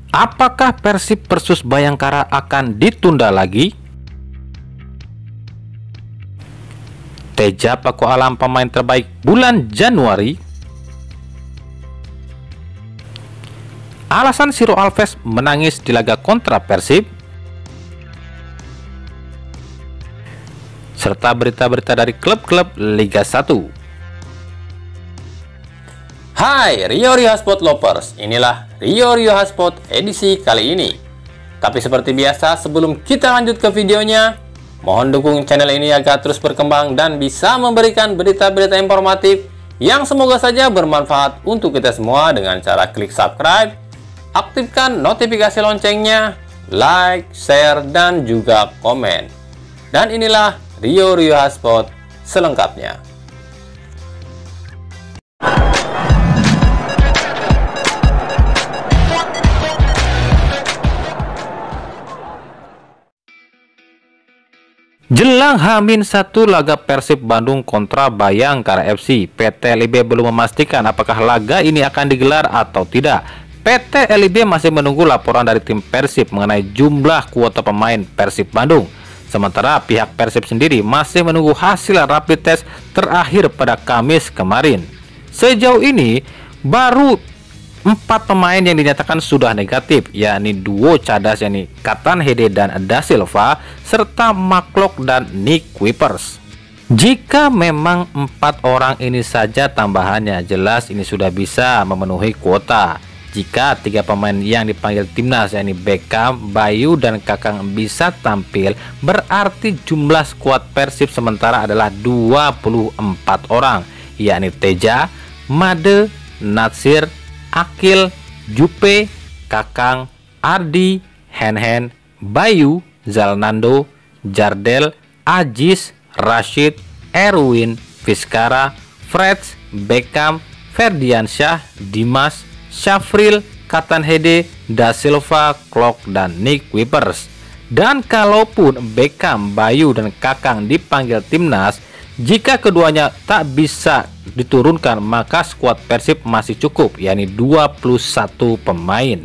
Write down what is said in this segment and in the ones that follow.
Apakah Persib versus Bayangkara akan ditunda lagi? Teja Paku Alam pemain terbaik bulan Januari. Alasan Ciro Alves menangis di laga kontra Persib. Serta berita-berita dari klub-klub Liga 1. Hai Rio Hotspot Lovers, inilah Rio Hotspot edisi kali ini. Tapi seperti biasa, sebelum kita lanjut ke videonya, mohon dukung channel ini agar terus berkembang dan bisa memberikan berita-berita informatif yang semoga saja bermanfaat untuk kita semua dengan cara klik subscribe, aktifkan notifikasi loncengnya, like, share, dan juga komen. Dan inilah Rio Hotspot selengkapnya. Jelang H-1 laga Persib Bandung kontra Bayangkara FC, PT LIB belum memastikan apakah laga ini akan digelar atau tidak. PT LIB masih menunggu laporan dari tim Persib mengenai jumlah kuota pemain Persib Bandung. Sementara pihak Persib sendiri masih menunggu hasil rapid test terakhir pada Kamis kemarin. Sejauh ini baru 4 pemain yang dinyatakan sudah negatif, yakni duo cadas yakni Katanhede dan Da Silva serta Maklok dan Nick Kuipers. Jika memang 4 orang ini saja tambahannya, jelas ini sudah bisa memenuhi kuota. Jika 3 pemain yang dipanggil timnas yakni Beckham, Bayu dan Kakang bisa tampil, berarti jumlah skuad Persib sementara adalah 24 orang, yakni Teja, Made, Natsir, Akil, Jupe, Kakang, Ardi, Henhen, Bayu, Zalnando, Jardel, Ajis, Rashid, Erwin, Fiskara, Freds, Beckham, Ferdiansyah, Dimas, Syafril, Katanhede, Da Silva, Klok, dan Nick Kuipers. Dan kalaupun Beckham, Bayu, dan Kakang dipanggil timnas, jika keduanya tak bisa diturunkan, maka skuad Persib masih cukup, yakni 21 pemain.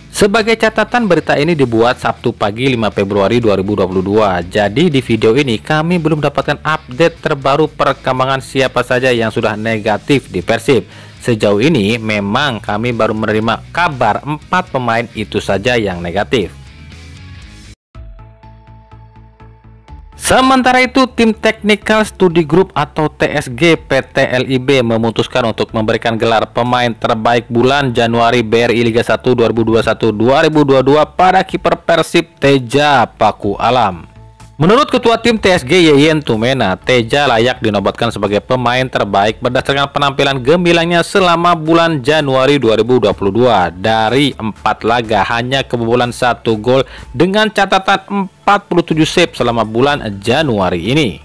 Sebagai catatan, berita ini dibuat Sabtu pagi 5 Februari 2022. Jadi di video ini kami belum dapatkan update terbaru perkembangan siapa saja yang sudah negatif di Persib. Sejauh ini memang kami baru menerima kabar 4 pemain itu saja yang negatif. Sementara itu, tim Technical Study Group atau TSG PT LIB memutuskan untuk memberikan gelar pemain terbaik bulan Januari BRI Liga 1 2021-2022 pada kiper Persib Teja Paku Alam. Menurut Ketua Tim TSG Yeyen Tumena, Teja layak dinobatkan sebagai pemain terbaik berdasarkan penampilan gemilangnya selama bulan Januari 2022. Dari 4 laga hanya kebobolan 1 gol dengan catatan 47 save selama bulan Januari ini.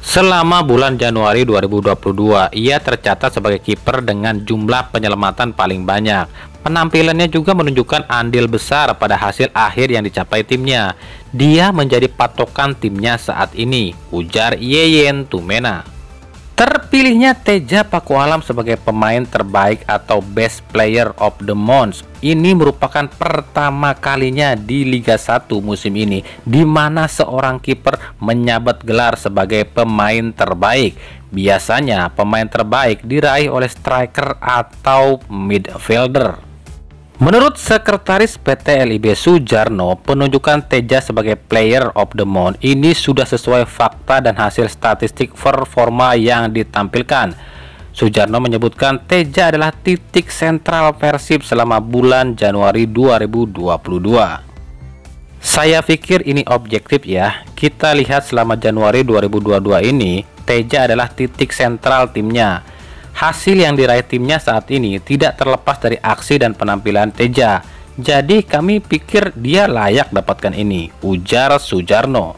Selama bulan Januari 2022, ia tercatat sebagai kiper dengan jumlah penyelamatan paling banyak. Penampilannya juga menunjukkan andil besar pada hasil akhir yang dicapai timnya. Dia menjadi patokan timnya saat ini, ujar Yeyen Tumena. Terpilihnya Teja Paku Alam sebagai pemain terbaik atau Best Player of the Month ini merupakan pertama kalinya di Liga 1 musim ini di mana seorang kiper menyabet gelar sebagai pemain terbaik. Biasanya pemain terbaik diraih oleh striker atau midfielder. Menurut Sekretaris PT LIB Sujarno, penunjukan Teja sebagai Player of the Month ini sudah sesuai fakta dan hasil statistik performa yang ditampilkan. Sujarno menyebutkan Teja adalah titik sentral Persib selama bulan Januari 2022. Saya pikir ini objektif ya. Kita lihat selama Januari 2022 ini, Teja adalah titik sentral timnya. Hasil yang diraih timnya saat ini tidak terlepas dari aksi dan penampilan Teja. Jadi kami pikir dia layak dapatkan ini, ujar Sujarno.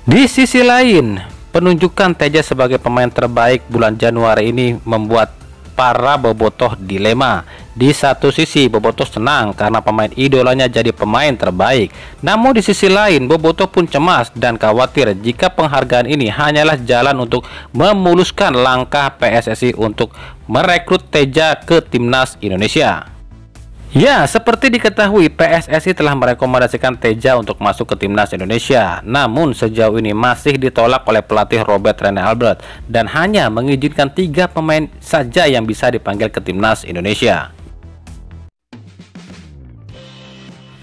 Di sisi lain, penunjukan Teja sebagai pemain terbaik bulan Januari ini membuat para bobotoh dilema. Di satu sisi bobotoh senang karena pemain idolanya jadi pemain terbaik, namun di sisi lain bobotoh pun cemas dan khawatir jika penghargaan ini hanyalah jalan untuk memuluskan langkah PSSI untuk merekrut Teja ke timnas Indonesia. Ya, seperti diketahui, PSSI telah merekomendasikan Teja untuk masuk ke timnas Indonesia. Namun sejauh ini masih ditolak oleh pelatih Robert Rene Albert dan hanya mengizinkan 3 pemain saja yang bisa dipanggil ke timnas Indonesia.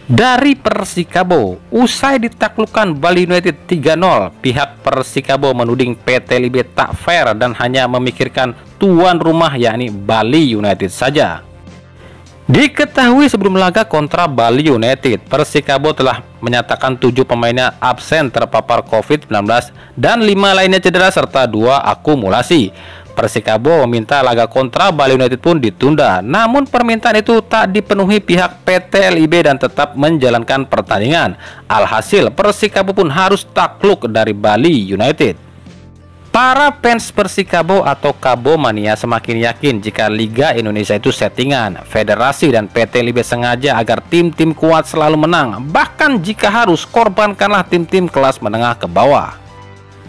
Dari Persikabo, usai ditaklukkan Bali United 3-0, pihak Persikabo menuding PT LIB tak fair dan hanya memikirkan tuan rumah yakni Bali United saja. Diketahui sebelum laga kontra Bali United, Persikabo telah menyatakan 7 pemainnya absen terpapar COVID-19 dan 5 lainnya cedera serta 2 akumulasi. Persikabo meminta laga kontra Bali United pun ditunda, namun permintaan itu tak dipenuhi pihak PT LIB dan tetap menjalankan pertandingan. Alhasil Persikabo pun harus takluk dari Bali United. Para fans Persikabo atau Kabo Mania semakin yakin jika Liga Indonesia itu settingan. Federasi dan PT LIB sengaja agar tim-tim kuat selalu menang. Bahkan jika harus, korbankanlah tim-tim kelas menengah ke bawah.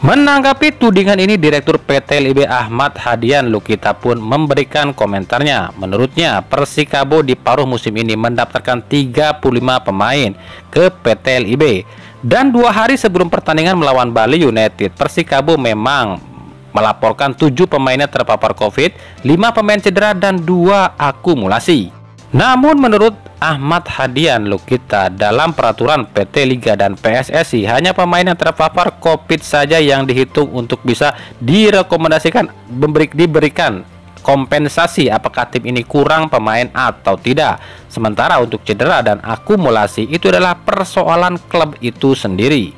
Menanggapi tudingan ini, Direktur PT LIB Ahmad Hadian Lukita pun memberikan komentarnya. Menurutnya, Persikabo di paruh musim ini mendaftarkan 35 pemain ke PT LIB. Dan 2 hari sebelum pertandingan melawan Bali United, Persikabo memang melaporkan 7 pemainnya terpapar COVID, 5 pemain cedera dan 2 akumulasi. Namun menurut Ahmad Hadian Lukita, dalam peraturan PT Liga dan PSSI hanya pemain yang terpapar COVID saja yang dihitung untuk bisa direkomendasikan diberikan kompensasi apakah tim ini kurang pemain atau tidak. Sementara untuk cedera dan akumulasi itu adalah persoalan klub itu sendiri.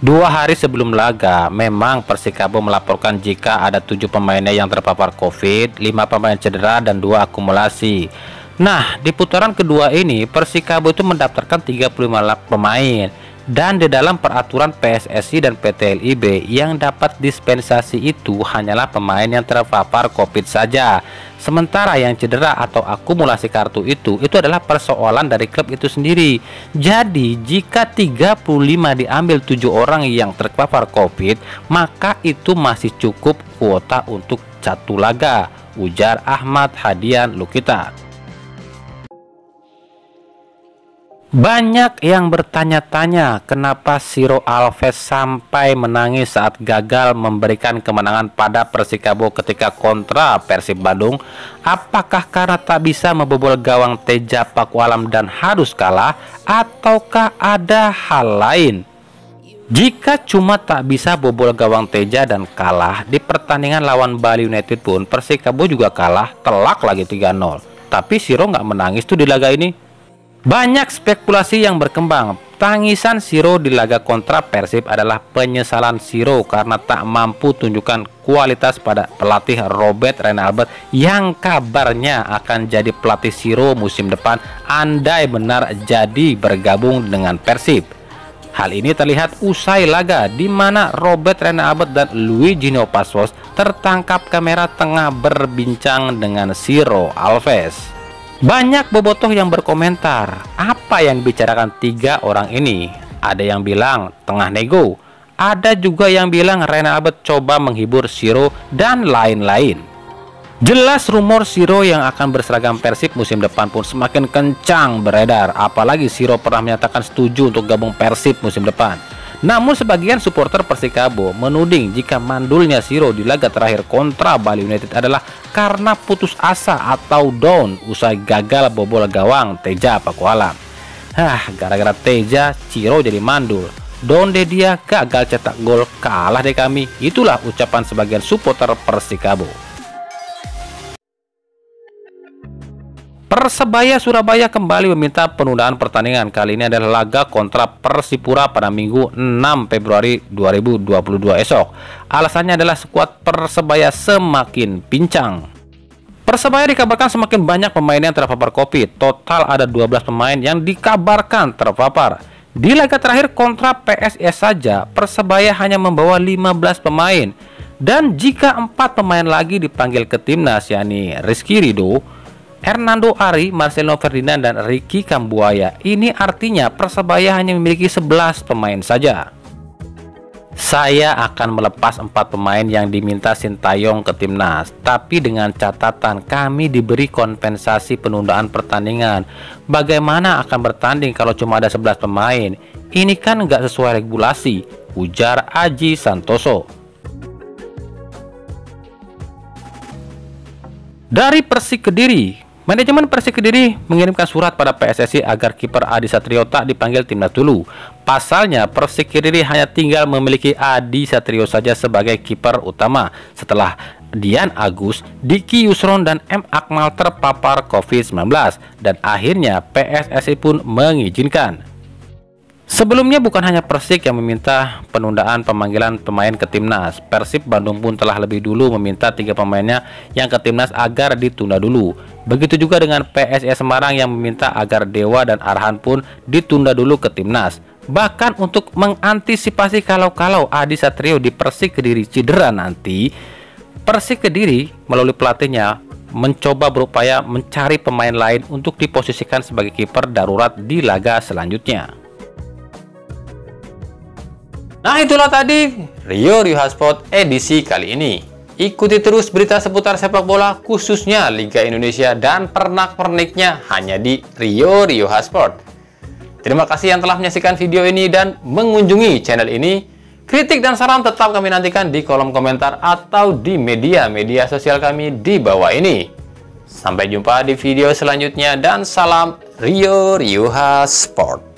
2 hari sebelum laga memang Persikabo melaporkan jika ada 7 pemainnya yang terpapar COVID, 5 pemain cedera dan 2 akumulasi. Nah, di putaran kedua ini Persikabo itu mendaftarkan 35 pemain. Dan di dalam peraturan PSSI dan PT LIB yang dapat dispensasi itu hanyalah pemain yang terpapar COVID saja. Sementara yang cedera atau akumulasi kartu itu adalah persoalan dari klub itu sendiri. Jadi jika 35 diambil 7 orang yang terpapar COVID, maka itu masih cukup kuota untuk 1 laga, ujar Ahmad Hadian Lukita. Banyak yang bertanya-tanya kenapa Ciro Alves sampai menangis saat gagal memberikan kemenangan pada Persikabo ketika kontra Persib Bandung. Apakah karena tak bisa membobol gawang Teja Pakualam dan harus kalah, ataukah ada hal lain? Jika cuma tak bisa bobol gawang Teja dan kalah, di pertandingan lawan Bali United pun Persikabo juga kalah telak lagi 3-0. Tapi Ciro nggak menangis tuh di laga ini. Banyak spekulasi yang berkembang. Tangisan Ciro di laga kontra Persib adalah penyesalan Ciro karena tak mampu tunjukkan kualitas pada pelatih Robert Rene Albert yang kabarnya akan jadi pelatih Ciro musim depan andai benar jadi bergabung dengan Persib. Hal ini terlihat usai laga di mana Robert Rene Albert dan Luigino Passos tertangkap kamera tengah berbincang dengan Ciro Alves. Banyak bobotoh yang berkomentar, apa yang dibicarakan 3 orang ini? Ada yang bilang tengah nego, ada juga yang bilang Rene Albert coba menghibur Ciro dan lain-lain. Jelas rumor Ciro yang akan berseragam Persib musim depan pun semakin kencang beredar, apalagi Ciro pernah menyatakan setuju untuk gabung Persib musim depan. Namun sebagian supporter Persikabo menuding jika mandulnya Ciro di laga terakhir kontra Bali United adalah karena putus asa atau down usai gagal bobol gawang Teja Pakualam. Gara-gara Teja, Ciro jadi mandul. Down deh dia, gagal cetak gol, kalah deh kami. Itulah ucapan sebagian supporter Persikabo. Persebaya Surabaya kembali meminta penundaan pertandingan. Kali ini adalah laga kontra Persipura pada Minggu 6 Februari 2022 esok. Alasannya adalah skuad Persebaya semakin pincang. Persebaya dikabarkan semakin banyak pemain yang terpapar COVID. Total ada 12 pemain yang dikabarkan terpapar. Di laga terakhir kontra PSS saja, Persebaya hanya membawa 15 pemain. Dan jika 4 pemain lagi dipanggil ke timnas, yakni Rizky Ridho, Hernando Ari, Marcelo Ferdinand, dan Ricky Kambuaya, ini artinya Persebaya hanya memiliki 11 pemain saja. Saya akan melepas 4 pemain yang diminta Sintayong ke timnas, tapi dengan catatan kami diberi kompensasi penundaan pertandingan. Bagaimana akan bertanding kalau cuma ada 11 pemain? Ini kan nggak sesuai regulasi, ujar Aji Santoso. Dari Persik Kediri, manajemen Persik Kediri mengirimkan surat pada PSSI agar kiper Adi Satrio tak dipanggil timnas dulu. Pasalnya, Persik Kediri hanya tinggal memiliki Adi Satrio saja sebagai kiper utama setelah Dian Agus, Diki Yusron, dan M. Akmal terpapar COVID-19, dan akhirnya PSSI pun mengizinkan. Sebelumnya bukan hanya Persik yang meminta penundaan pemanggilan pemain ke timnas. Persib Bandung pun telah lebih dulu meminta 3 pemainnya yang ke timnas agar ditunda dulu. Begitu juga dengan PSIS Semarang yang meminta agar Dewa dan Arhan pun ditunda dulu ke timnas. Bahkan untuk mengantisipasi kalau Adi Satrio di Persik Kediri cedera nanti, Persik Kediri melalui pelatihnya mencoba berupaya mencari pemain lain untuk diposisikan sebagai kiper darurat di laga selanjutnya. Nah, itulah tadi Rio Hotspot edisi kali ini. Ikuti terus berita seputar sepak bola khususnya Liga Indonesia dan pernak-perniknya hanya di Rio Hotspot. Terima kasih yang telah menyaksikan video ini dan mengunjungi channel ini. Kritik dan saran tetap kami nantikan di kolom komentar atau di media sosial kami di bawah ini. Sampai jumpa di video selanjutnya dan salam Rio Hotspot.